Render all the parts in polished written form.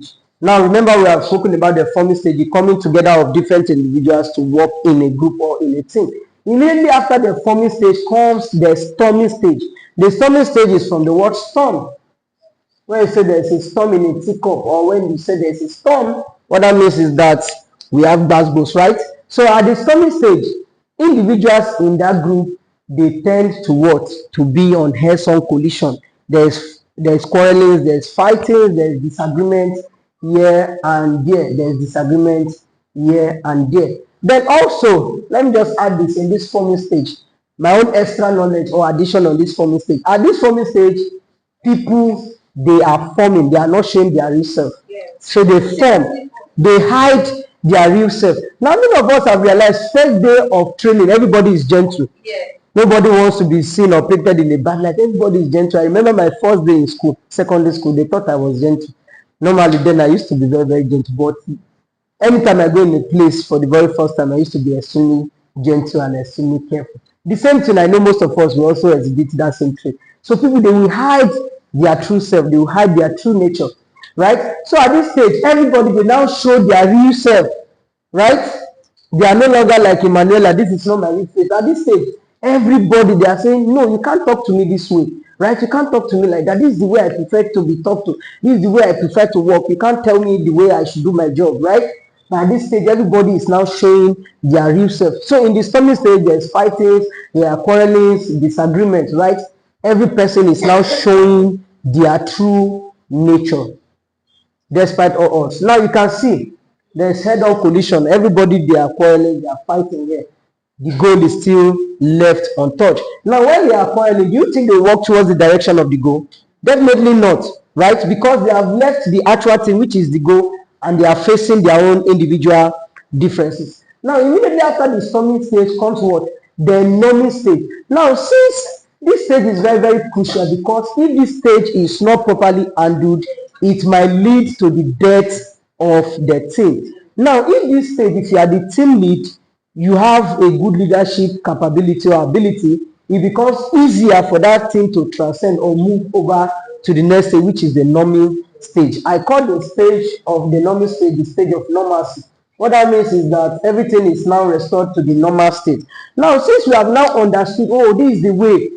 stage. Now remember, we have spoken about the forming stage, the coming together of different individuals to work in a group or in a team. Immediately after the forming stage comes the storming stage. The storming stage is from the word storm. When you say there's a storm in a teacup, or when you say there's a storm, what that means is that we have basketballs, right? So at the storming stage, individuals in that group, they tend to what? To be on head-on collision. There's quarreling, there's fighting, there's disagreement here and there. There's disagreement here and there. Then also, let me just add this in this forming stage, my own extra knowledge or addition on this forming stage. At this forming stage, people, they are forming, they are not showing their real self. Yes. So they form, they hide their real self. Now, many of us have realized first day of training, everybody is gentle. Yes. Nobody wants to be seen or painted in a bad light. Everybody is gentle. I remember my first day in school, secondary school, they thought I was gentle. Normally then I used to be very, very gentle, but anytime I go in a place for the very first time, I used to be extremely gentle and extremely careful. The same thing, I know most of us will also exhibit that same trait. So people, they will hide their true self, they will hide their true nature, right? So at this stage, everybody will now show their real self, right? They are no longer like Emanuela, this is not my real face. At this stage, everybody, they are saying, no, you can't talk to me this way, right? You can't talk to me like that. This is the way I prefer to be talked to. This is the way I prefer to work. You can't tell me the way I should do my job, right? But at this stage, everybody is now showing their real self. So in the storming stage, there's fighting, there are quarrelings, disagreements, right? Every person is now showing their true nature, despite all odds. Now you can see there's head-on collision. Everybody, they are quarreling, they are fighting here. The goal is still left untouched. Now, when they are quarreling, do you think they walk towards the direction of the goal? Definitely not, right? Because they have left the actual thing, which is the goal, and they are facing their own individual differences. Now, immediately after the storming stage comes what? The numbing stage. Now, since this stage is very, very crucial, because if this stage is not properly handled, it might lead to the death of the team. Now, if this stage, if you are the team lead, you have a good leadership capability or ability, it becomes easier for that team to transcend or move over to the next stage, which is the numbing stage. I call the stage of the numbing stage the stage of normalcy. What that means is that everything is now restored to the normal state. Now, since we have now understood, oh, this is the way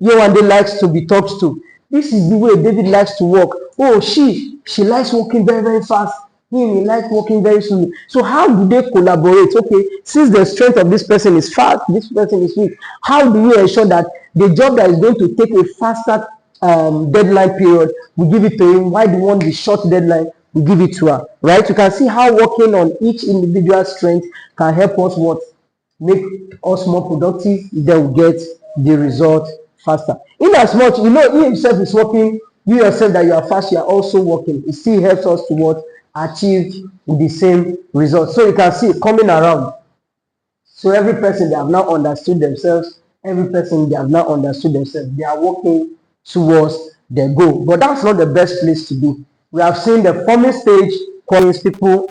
Yewande likes to be talked to. This is the way David likes to walk. Oh, she likes walking very, very fast. He likes walking very slowly. So how do they collaborate? Okay, since the strength of this person is fast, this person is weak, how do we ensure that the job that is going to take a faster deadline period, we give it to him, while the one with short deadline, we give it to her, right? You can see how working on each individual strength can help us what? Make us more productive, then we get the result faster. In as much, you know, he himself is working, you yourself that you are fast, you are also working. It still helps us to what? Achieve the same result. So you can see it coming around. So every person, they have now understood themselves. Every person, they have now understood themselves. They are working towards their goal. But that's not the best place to be. We have seen the forming stage, calling people,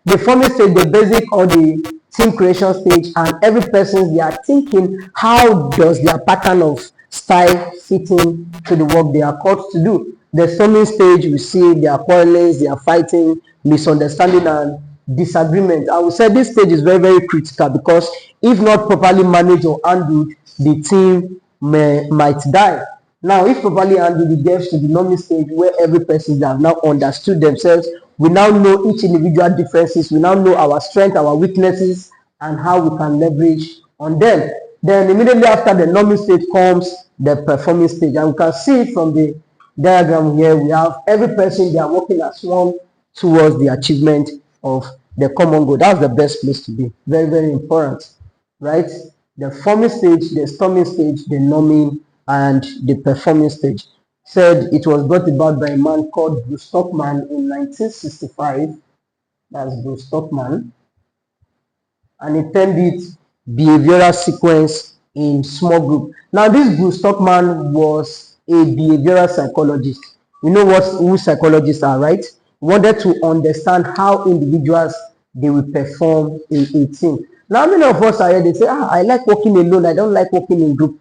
the forming stage, the basic or the team creation stage, and every person, they are thinking, how does their pattern of style fit in to the work they are called to do. The storming stage, we see their quarrelings, they are fighting, misunderstanding, and disagreement. I would say this stage is very, very critical, because if not properly managed or handled, the team might die. Now, if properly handled, it gets to the numbing stage, where every person have now understood themselves. We now know each individual differences. We now know our strengths, our weaknesses, and how we can leverage on them. Then immediately after the numbing stage comes the performing stage. And we can see from the diagram here, we have every person, they are working as one towards the achievement of the common goal. That's the best place to be. Very, very important, right? The forming stage, the storming stage, the numbing, and the performing stage. Said it was brought about by a man called Bruce Stockman in 1965. That's Bruce Stockman. And he termed it behavioral sequence in small group. Now, this Bruce Stockman was a behavioral psychologist. You know who psychologists are, right? He wanted to understand how individuals, they will perform in a team. Now, many of us are here, they say, I like working alone, I don't like working in group.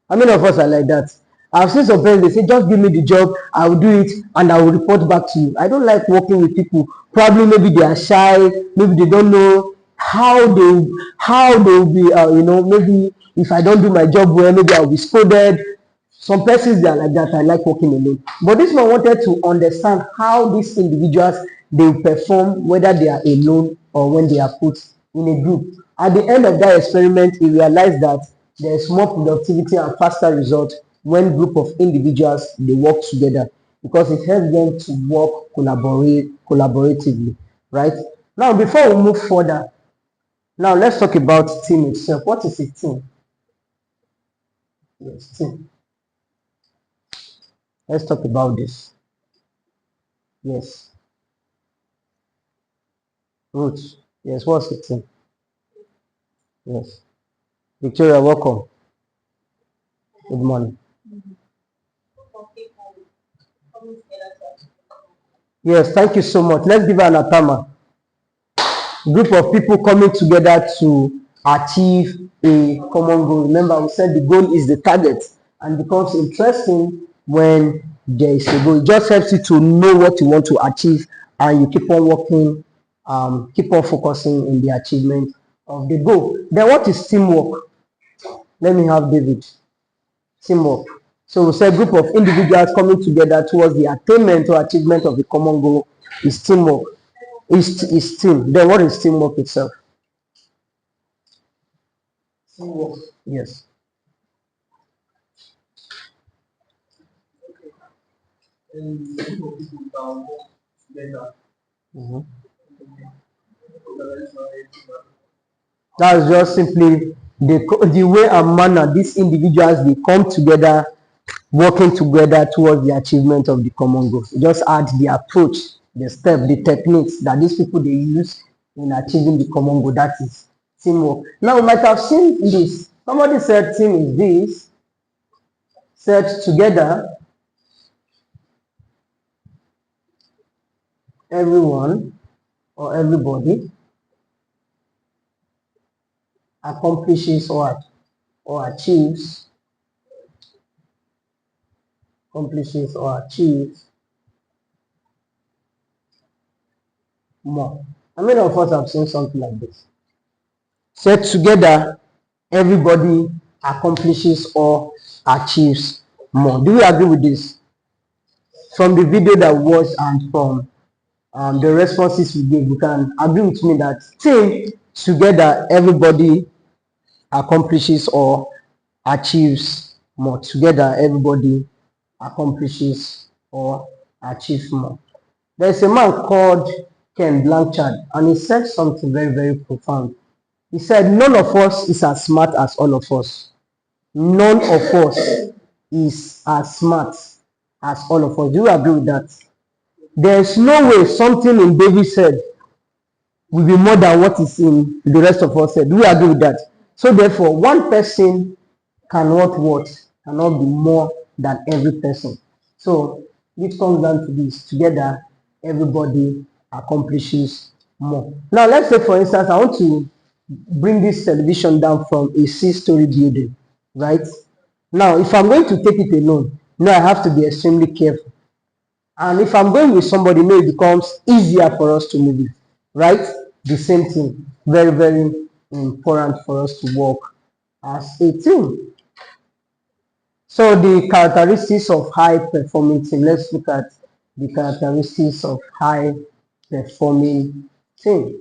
How many of us are like that? I've seen some parents, they say, just give me the job, I will do it, and I will report back to you. I don't like working with people. Probably maybe they are shy, maybe they don't know how they will be, maybe if I don't do my job well, maybe I'll be scolded. Some persons, they are like that. I like working alone. But this one wanted to understand how these individuals, they will perform, whether they are alone or when they are put in a group. At the end of that experiment, he realized that there is more productivity and faster results when group of individuals, they work together, because it helps them to work collaboratively, right? Now, before we move further, now let's talk about team itself. What is a team? Yes, team. Let's talk about this. Yes. Ruth. Yes, what's a team? Yes. Victoria, welcome. Good morning. Yes, thank you so much. Let's give her an atama. Group of people coming together to achieve a common goal. Remember, we said the goal is the target, and becomes interesting when there is a goal. It just helps you to know what you want to achieve, and you keep on working, keep on focusing in the achievement of the goal. Then what is teamwork? Let me have David. Teamwork. So we say group of individuals coming together towards the attainment or achievement of the common goal is teamwork. Is team. Then what is teamwork itself? Teamwork. Yes. Mm-hmm. That's just simply the way and manner these individuals, they come together, working together towards the achievement of the common goal. Just add the approach, the step, the techniques that these people, they use in achieving the common goal. That is teamwork. Now, we might have seen this. Somebody said team is this. Said together, everyone or everybody accomplishes or achieves more. How many of us have seen something like this? Said together, everybody accomplishes or achieves more. Do you agree with this? From the video that we watched and from the responses we gave, you can agree with me that team together, everybody accomplishes or achieves more. Together, everybody accomplishes or achieves more. There's a man called Ken Blanchard, and he said something very, very profound. He said, none of us is as smart as all of us. None of us is as smart as all of us. Do you agree with that? There's no way something in David said will be more than what is in the rest of us said. Do you agree with that? So therefore, one person cannot be more than every person. So it comes down to this. Together, everybody accomplishes more. Now, let's say, for instance, I want to bring this television down from a 6-story building, right? Now, if I'm going to take it alone, I have to be extremely careful. And if I'm going with somebody, it becomes easier for us to move it, right? The same thing. Very, very important for us to work as a team. So the characteristics of high-performing team. Let's look at the characteristics of high-performing team.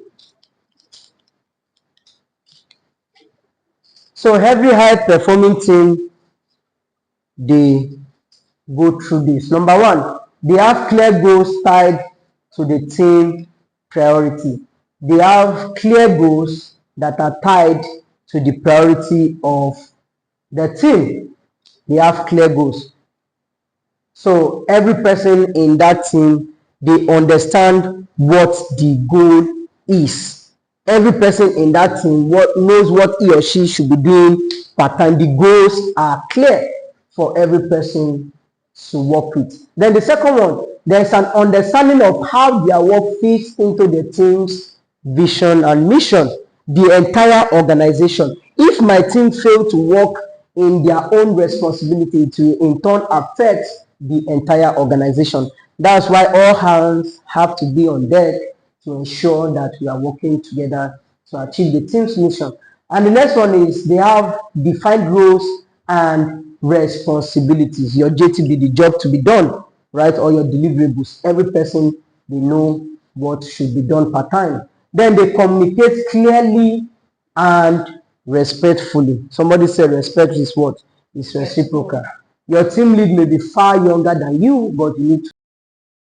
So every high-performing team, they go through this. Number one, they have clear goals tied to the team priority. They have clear goals that are tied to the priority of the team. They have clear goals. So every person in that team, they understand what the goal is. Every person in that team knows what he or she should be doing part time. The goals are clear for every person to work with. Then the second one, there's an understanding of how their work fits into the team's vision and mission, the entire organization. If my team fail to work in their own responsibility to in turn affect the entire organization. That's why all hands have to be on deck to ensure that we are working together to achieve the team's mission. And the next one is they have defined roles and responsibilities. Your JTB, the job to be done, right? Or your deliverables. Every person, they know what should be done per time. Then they communicate clearly and respectfully. Somebody said respect is what? It's reciprocal. Your team lead may be far younger than you, but you need to